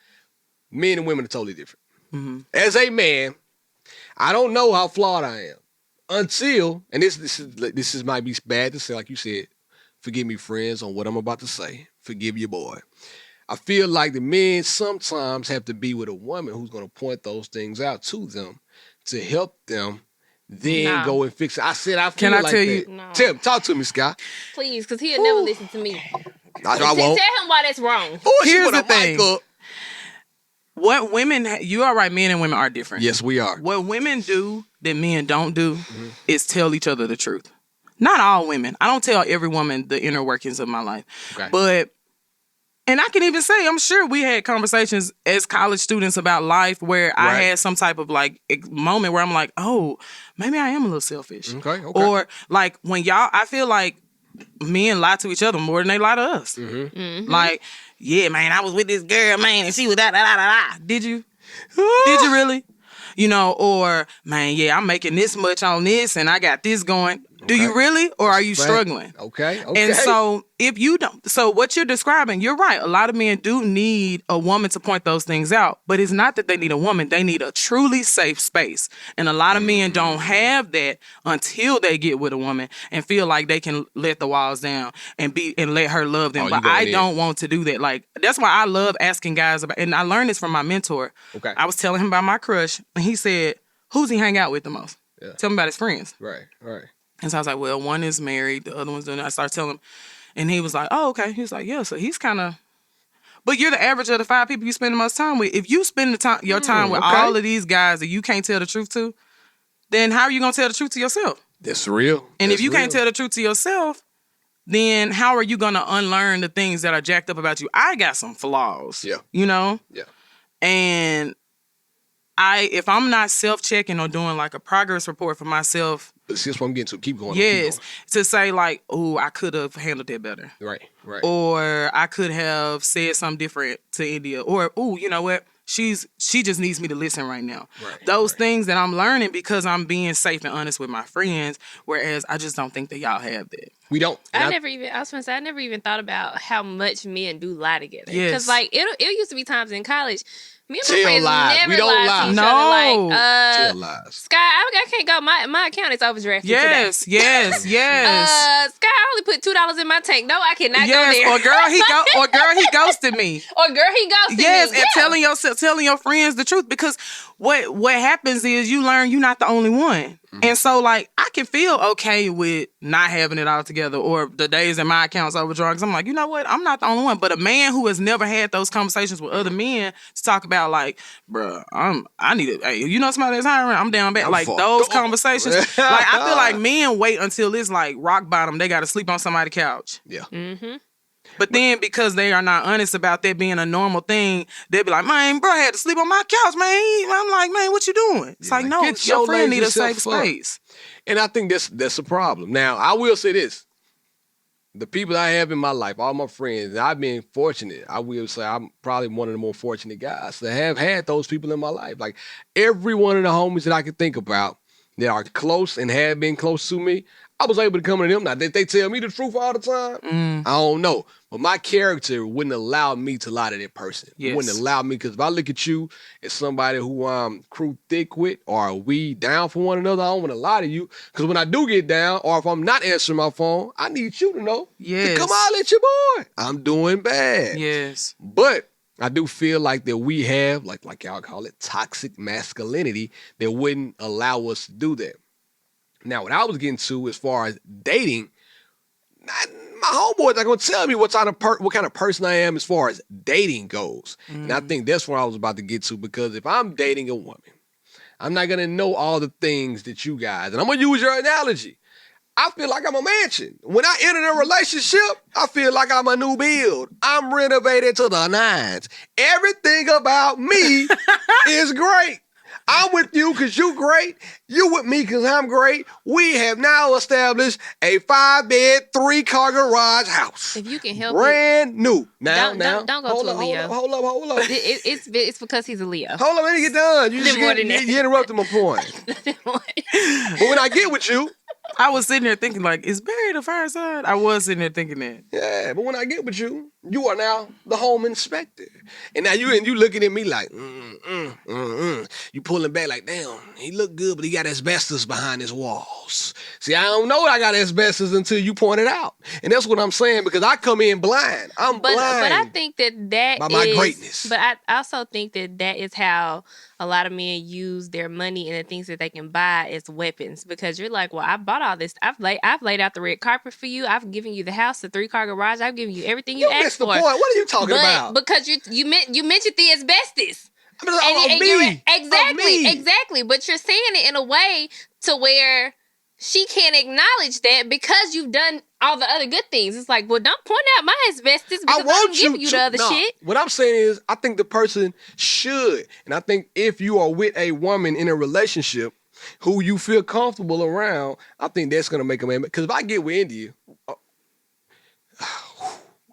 men and women are totally different. Mm-hmm. As a man, I don't know how flawed I am until, and this is might be bad to say, like you said, forgive me, friends, on what I'm about to say. Forgive your boy. I feel like the men sometimes have to be with a woman who's going to point those things out to them to help them then No. go and fix it. I said, I feel Can I like tell that. you- No. Tim, talk to me, Scott. Please, because he'll never listen to me. I Tell won't. him why that's wrong. Oh, she Here's put the a mic thing. up. What women, you are right, men and women are different. Yes, we are. What women do that men don't do is tell each other the truth. Not all women. I don't tell every woman the inner workings of my life. Okay. But, and I can even say, I'm sure we had conversations as college students about life where I Right. had some type of like moment where I'm like, oh, maybe I am a little selfish. Okay. Or like when I feel like men lie to each other more than they lie to us. Mm-hmm. Like, yeah, man, I was with this girl, man, and she was da. Did you? Did you really? You know, or, man, yeah, I'm making this much on this and I got this going. Do you Okay. really? Or are you Fact. struggling? Okay. And so if you don't, so what you're describing, you're right. A lot of men do need a woman to point those things out, but it's not that they need a woman. They need a truly safe space. And a lot of men don't have that until they get with a woman and feel like they can let the walls down and let her love them. Oh, you But going I in. don't want to do that. Like, that's why I love asking guys about, and I learned this from my mentor. Okay. I was telling him about my crush and he said, who's he hang out with the most? Yeah. Tell me about his friends. Right. And so I was like, well, one is married, the other one's doing it. I started telling him, and he was like, oh, okay. He was like, yeah, so he's kind of, but you're the average of the 5 people you spend the most time with. If you spend your time with okay. all of these guys that you can't tell the truth to, then how are you going to tell the truth to yourself? That's real. And That's if you real. can't tell the truth to yourself, then how are you going to unlearn the things that are jacked up about you? I got some flaws. Yeah. You know? Yeah. And if I'm not self-checking or doing like a progress report for myself, See, that's what I'm getting to. Keep going. yes, Keep to say like, oh, I could have handled that better. going. Right. Or I could have said something different to India. Or, oh, you know what? She just needs me to listen right now. Right, Those things that I'm learning because I'm being safe and honest with my friends, whereas I just don't think that y'all have that. We don't. I never even thought about how much men do lie together. Yes. Because like it used to be times in college, me and my Tell friends lies. never We don't lied lie. to each No. other. Like, Tell lies. Sky, I can't go. My account is overdrafted Yes, today. yes, yes. Sky, I only put $2 in my tank. No, I cannot go Yes, there. or girl, he ghosted me. Or girl, he ghosted Yes, me. and telling your friends the truth, because what happens is you learn you're not the only one. And so like I can feel okay with not having it all together or the days that my account's overdrawn, because I'm like, you know what, I'm not the only one. But a man who has never had those conversations with other men to talk about like, bruh, I need it. Hey, you know somebody that's hiring, I'm down bad. I'm Like fucked those up. conversations. Like I feel like men wait until it's like rock bottom. They got to sleep on somebody's couch. Yeah. Mm-hmm. But then because they are not honest about that being a normal thing, they'll be like, man, bro, I had to sleep on my couch, man. I'm like, man, what you doing? It's like, like, no, get your your friend lazy need a safe self up. space. And I think that's a problem. Now, I will say this. The people I have in my life, all my friends, I've been fortunate. I will say I'm probably one of the more fortunate guys to have had those people in my life. Like every one of the homies that I can think about that are close and have been close to me, I was able to come to them. Now, they tell me the truth all the time. I don't know. But my character wouldn't allow me to lie to that person. Yes. Wouldn't allow me, because if I look at you as somebody who I'm crew thick with, or we down for one another, I don't want to lie to you. Because when I do get down, or if I'm not answering my phone, I need you to know. Yes. To come holler at your boy. I'm doing bad. Yes. But I do feel like that we have, like y'all call it, toxic masculinity that wouldn't allow us to do that. Now, what I was getting to as far as dating, my homeboys are going to tell me what kind of person I am as far as dating goes. And I think that's what I was about to get to, because if I'm dating a woman, I'm not going to know all the things that you guys, and I'm going to use your analogy. I feel like I'm a mansion. When I enter a relationship, I feel like I'm a new build. I'm renovated to the nines. Everything about me is great. I'm with you because you great. You with me because I'm great. We have now established a 5-bed, 3-car garage house. If you can help Brand new. Now, Don't go to a Leo. Hold up. it's because he's a Leo. Hold up, let me get done. You, More than that. you interrupted my point. But when I get with you, I was sitting there thinking, like, is Barry the fireside? I was sitting there thinking that. yeah, but when I get with you, you are now the home inspector. And now you looking at me like, You pulling back like, damn, he look good, but he got asbestos behind his walls. See, I don't know I got asbestos until you point it out. And that's what I'm saying, because I come in blind. I'm blind. But I think that by my greatness. But I also think that is how a lot of men use their money and the things that they can buy as weapons, because you're like, well, I bought all this. I've laid out the red carpet for you. I've given you the house, the 3-car garage. I've given you everything you asked missed the for. point. What are you talking about? Because you mentioned the asbestos. Me. Exactly. But you're saying it in a way to where she can't acknowledge that because you've done all the other good things. It's like, well, don't point out my asbestos because I'm giving you the other shit. What I'm saying is, I think the person should. And I think if you are with a woman in a relationship who you feel comfortable around, I think that's going to make a man. Because if I get with India,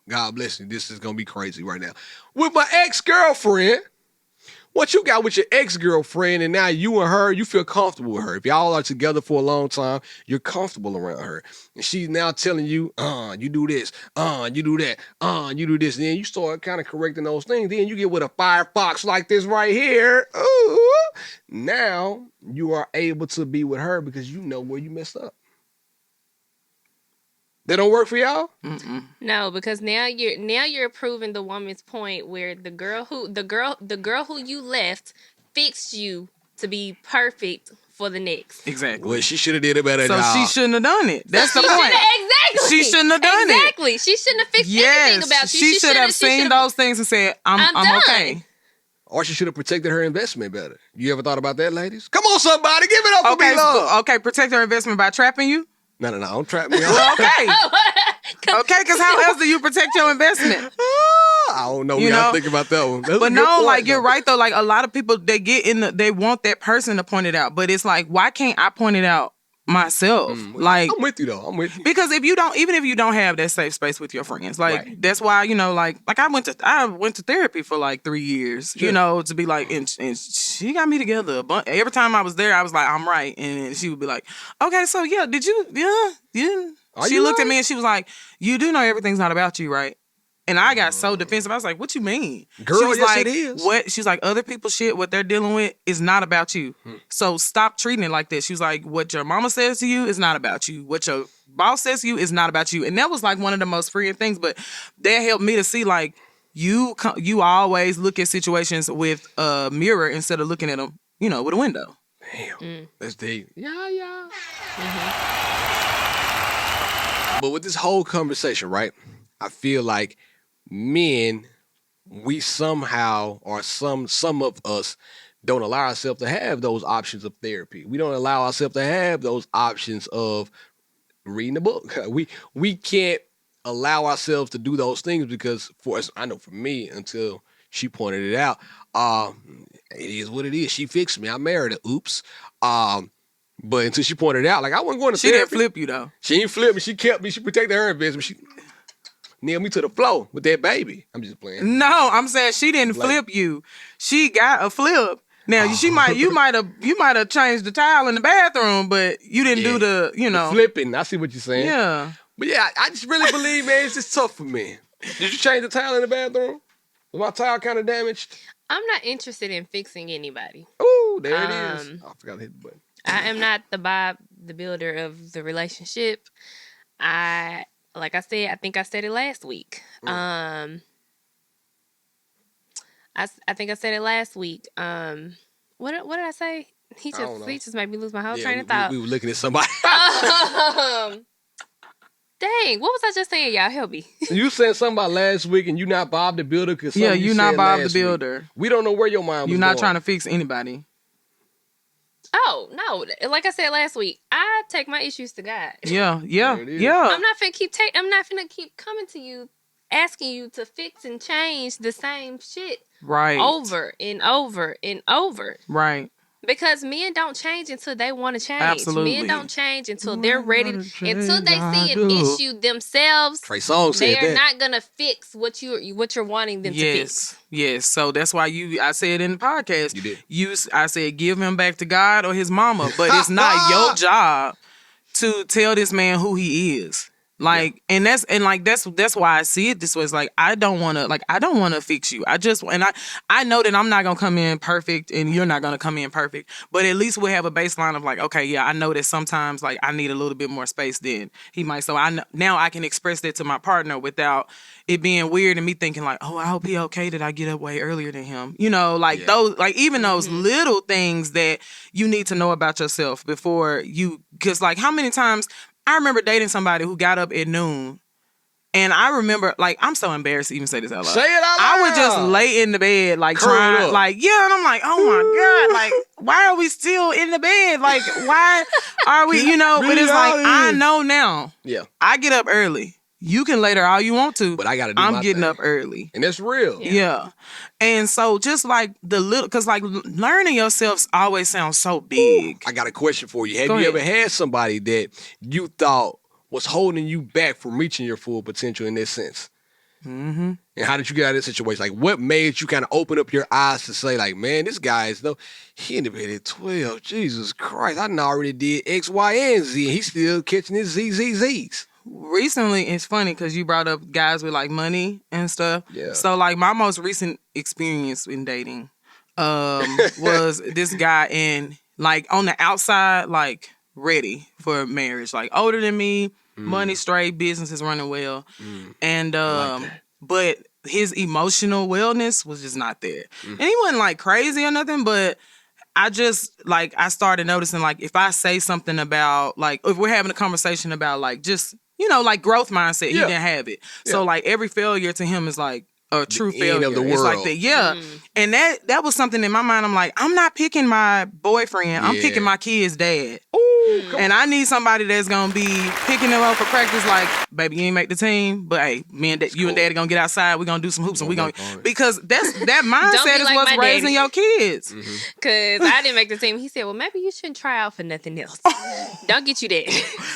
God bless you, this is going to be crazy right now. With my ex-girlfriend, what you got with your ex-girlfriend, and now you and her, you feel comfortable with her. If y'all are together for a long time, you're comfortable around her. And she's now telling you, you do this, you do that, you do this. And then you start kind of correcting those things. Then you get with a firefox like this right here. Ooh. Now you are able to be with her because you know where you messed up. That don't work for y'all? Mm-mm. No, because now you're proving the woman's point where the girl who you left fixed you to be perfect for the next. Exactly. Well, she should have did a better So job. she shouldn't have done it. That's the She point. exactly. She shouldn't have done it. Exactly. She shouldn't have fixed anything about you. She should have seen those things and said, I'm done. okay. Or she should have protected her investment better. You ever thought about that, ladies? Come on, somebody, give it up for me, love. Okay, protect her investment by trapping you? No, don't trap me. Okay. Okay, because how else do you protect your investment? I don't know. You We know? gotta think about that one. That's a But good no, point, like you're though. right though. Like a lot of people, they want that person to point it out. But it's like, why can't I point it out myself? Like, I'm with you though. I'm with you. because even if you don't have that safe space with your friends, like Right. that's why, like I went to therapy for like 3 years, to be like, and she got me together. But every time I was there, I was like, I'm right, and she would be like, okay, so yeah, did you, yeah. Are She you looked at right? me and she was like, you do know everything's not about you, right? And I got so defensive. I was like, what you mean? Girl, she was yes, like, it is. What? She's like, other people's shit, what they're dealing with is not about you. So stop treating it like this. She was like, what your mama says to you is not about you. What your boss says to you is not about you. And that was like one of the most freeing things. But that helped me to see like, you always look at situations with a mirror instead of looking at them, with a window. Damn, that's deep. Yeah. But with this whole conversation, right? I feel like men, we somehow, or some of us, don't allow ourselves to have those options of therapy. We don't allow ourselves to have those options of reading a book. We can't allow ourselves to do those things because, for us, I know for me, until she pointed it out, it is what it is. She fixed me. I married her. Oops. But until she pointed it out, like I wasn't going to She therapy. didn't flip you though. She didn't flip me. She kept me. She protected her investment. She nailed me to the floor with that baby. I'm just playing. No, I'm saying she didn't flip you. She got a flip. Now you might have changed the towel in the bathroom, but you didn't do the Flipping. I see what you're saying. Yeah. But yeah, I just really believe, man, it's just tough for me. Did you change the towel in the bathroom? Was my towel kind of damaged? I'm not interested in fixing anybody. Ooh, there it is. I forgot to hit the button. I am not the Bob, the builder of the relationship. Like I said, I think I said it last week. I think I said it last week. What did I say? He just made me lose my whole train of thought. We were looking at somebody. Dang, what was I just saying? Y'all help me. You said something about last week, and you not Bob the builder. Cause you not Bob the builder. We don't know where your mind was You're not going. trying to fix anybody. Oh no! Like I said last week, I take my issues to God. Yeah. There it is. I'm not finna keep coming to you, asking you to fix and change the same shit Right. over and over and over. Right. Because men don't change until they want to change. Absolutely. Men don't change until they're ready. Until they see an issue themselves, Trey Songz said they are that. not gonna fix what you're wanting them to fix. Yes. So that's why I said in the podcast. You did. I said give him back to God or his mama, but it's not your job to tell this man who he is. Like, and that's why I see it this way. It's like, I don't want to fix you. I know that I'm not going to come in perfect and you're not going to come in perfect, but at least we'll have a baseline of like, okay, yeah, I know that sometimes like I need a little bit more space than he might. So now I can express that to my partner without it being weird and me thinking like, oh, I hope he okay that I get up way earlier than him. Those, like even those little things that you need to know about yourself before because like how many times I remember dating somebody who got up at noon, and I remember, like, I'm so embarrassed to even say this out loud. Say it out loud. I would just lay in the bed, like, Curled trying, up. like, yeah, and I'm like, oh my God, like, why are we still in the bed? Like, why are we, but it's like, I know now. Yeah. I get up early. You can lay there all you want to, But I gotta do I'm my getting thing. up early. And that's real. Yeah. And so just like because like learning yourself always sounds so big. I got a question for you. Have Go you ahead. ever had somebody that you thought was holding you back from reaching your full potential in this sense? Mm-hmm. And how did you get out of this situation? Like, what made you kind of open up your eyes to say, like, man, this guy is he in the bed at 12. Jesus Christ, I done already did X, Y, and Z, and he's still catching his ZZZs. Recently, it's funny because you brought up guys with like money and stuff. Yeah. So like my most recent experience in dating was this guy and like on the outside, like ready for marriage, like older than me, money straight, business is running well. And but his emotional wellness was just not there. And he wasn't like crazy or nothing, but I just like I started noticing like if I say something about like if we're having a conversation about like just like growth mindset, he Yeah. didn't have it. Yeah. So like every failure to him is like a true the failure. end of the It's like world. that, yeah. And that was something in my mind. I'm like, I'm not picking my boyfriend. I'm Yeah. picking my kid's dad. Ooh, come And I need somebody that's gonna be picking them up for practice. Like, baby, you ain't make the team, but hey, you and daddy gonna get outside. We gonna do some hoops, and we gonna because that mindset is like what's my raising daddy. your kids. Because I didn't make the team. He said, well, maybe you shouldn't try out for nothing else. Don't get you there.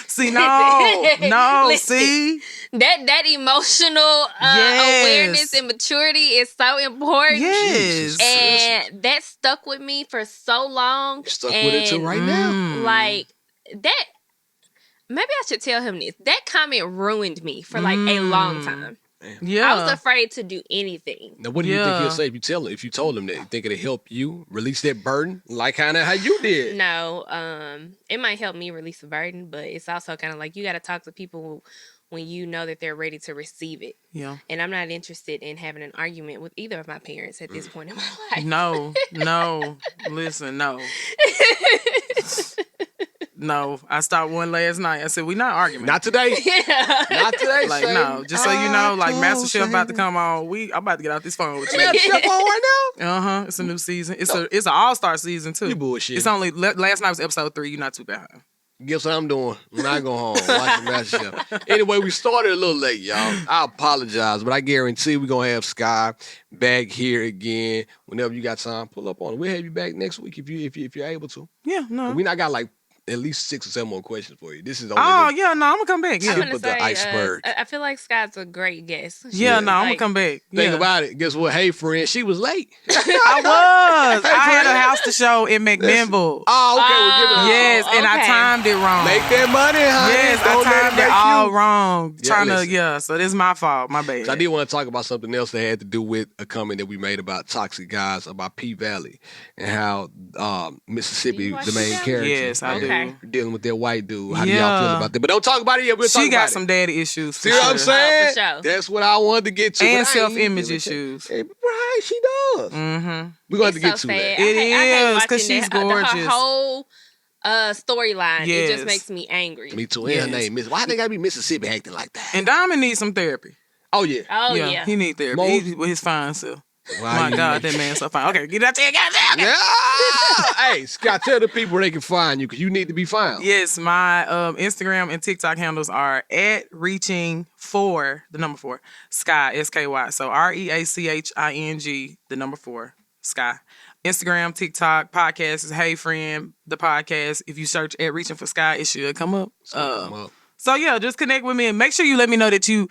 See, no, Listen. see, That emotional Yes. awareness and maturity is so important. yes, And that stuck with me for so long. You're stuck with it till right now. Like, that, maybe I should tell him this. That comment ruined me for like a long time. yeah. I was afraid to do anything. Now, what do you think Yeah. he'll say if you told him that? You think it'll help you release that burden, like kind of how you did? No, it might help me release the burden, but it's also kind of like you got to talk to people when you know that they're ready to receive it. Yeah. And I'm not interested in having an argument with either of my parents at this point in my life. No. Listen, no. No. I stopped one last night. I said, we not arguing. Not today. Yeah. Not today. like, Satan. no. Just so you know, like, Master Chef Satan. about to come on. I'm about to get out this phone with you. Man, Chef on right Uh-huh. It's a new season. It's an all-star season, too. You bullshit. It's only, last night was episode 3. You're not too bad. now. Guess what I'm doing? When I go home, watching Master Chef. Anyway, we started a little late, y'all. I apologize, but I guarantee we're going to have Sky back here again. Whenever you got time, pull up on it. We'll have you back next week if you're able to. Yeah, no. We not got like at least 6 or 7 more questions for you. This is only Oh, the yeah, no, I'm going to come back. I'm Yeah. tip gonna of the say, iceberg. I feel like Scott's a great guest. Yeah, no, I'm going Like, to come back. Think Yeah. about it. Guess what? Hey, friend, she was late. I was. Hey, I had friend. a house to show in McMinnville. Oh, okay. We'll give it a Yes, and I okay. timed it wrong. Make that money, honey. Yes, Don't I let timed it make all you. wrong. Yeah, Trying to, listen. so this is my fault. My bad. So I did want to talk about something else that had to do with a comment that we made about toxic guys, about P Valley, and how Mississippi, You watch the main P-Valley? character, Yes, I Okay. do. dealing with that white dude. How do y'all Yeah. feel about that? But don't talk about it yet. We'll talk She about got it. some daddy issues. For See what I'm sure. saying? for sure. That's what I wanted to get to. but I And ain't self-image giving it- issues. Hey, right, she does. Mm-hmm. We're going to It's get so to sad. that. I hate is, 'cause watching she's that, gorgeous. Her whole storyline. It Yes. just makes me angry. Me too. And Yes. her name, Miss. Why they got to be Mississippi acting like that? And Diamond needs some therapy. Oh, yeah. Oh yeah. He needs therapy. Most- He, with his fine self. Why My God, that man's so fine. Okay, get out there, goddamn. Yeah. Hey, Scott, tell the people where they can find you because you need to be found. Yes, my Instagram and TikTok handles are at reaching for the number 4 Sky SKY. So REACHING the number 4 Sky. Instagram, TikTok, podcast is Hey Friend the podcast. If you search at Reaching for Sky, it should come up. Come up. So yeah, just connect with me and make sure you let me know that you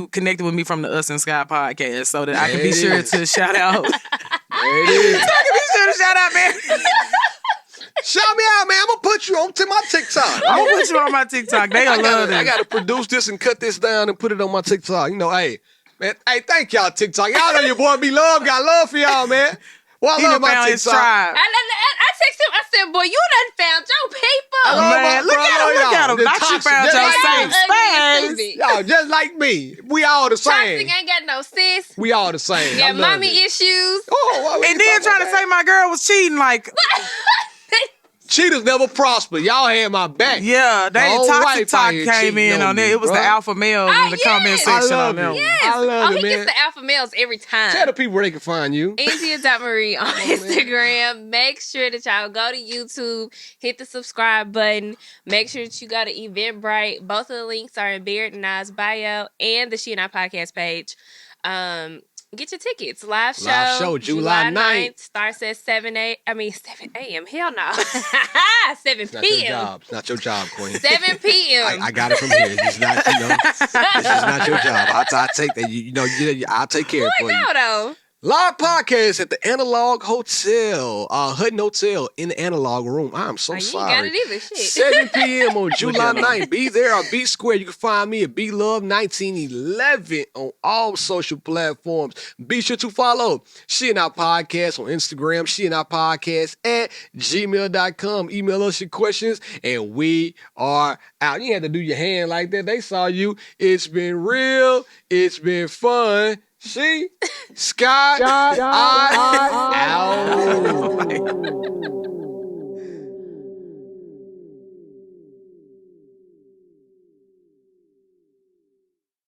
connected with me from the Us and Sky podcast so that I can There be it sure is. to shout out. There it is. I can be sure to shout out, man. Shout me out, man. I'm going to put you on to my TikTok. I'm gonna put you on my TikTok. They gonna love I it. gotta produce this and cut this down and put it on my TikTok. You know, hey, man, hey, thank y'all, TikTok. Y'all know your boy Be Love got love for y'all, man. Well, I He love done my found his TikTok. tribe. I texted him. I said, "Boy, you done found your people." I love Man, my look at him, look at him. The Not you toxic- found just your like safe me. Ugly and space. stupid. Y'all just like me. We all the same. Toxic ain't got no sis. We all the same. I Got love mommy it. issues. Oh, why we And then talking trying to about say my girl was cheating, like, that? Cheaters never prosper. Y'all had my back. yeah, they whole Toxic wife Talk out here came cheating in on on me, it. It was the bruh. alpha males in the yes. comment I section love on them. it. Yes. I love oh, it, he man. gets the alpha males every time. Tell the people where they can find you. Anzia.Marie on Instagram. Make sure that y'all go to YouTube, hit the subscribe button. Make sure that you go to Eventbrite. Both of the links are in Beard and Nas bio and the She and I podcast page. Get your tickets. Live show July 9th. Starts at 7 a.m. Hell no. 7 It's not your p.m. job. It's not your job, Queen. 7 p.m. I got it from here. It's not, this is not your job. I'll take that. I'll take care of it for you. No, though. Live podcast at the Analog Hotel, Hutton Hotel in the Analog Room. I'm so Oh, you ain't sorry. got it either. Shit. 7 p.m. on July at 'em. 9th. Be there or be square. You can find me at BeLove1911 on all social platforms. Be sure to follow She and I Podcast on Instagram, She and I Podcast at gmail.com. Email us your questions, and we are out. You had to do your hand like that. They saw you. It's been real. It's been fun. She, Scott, I, out.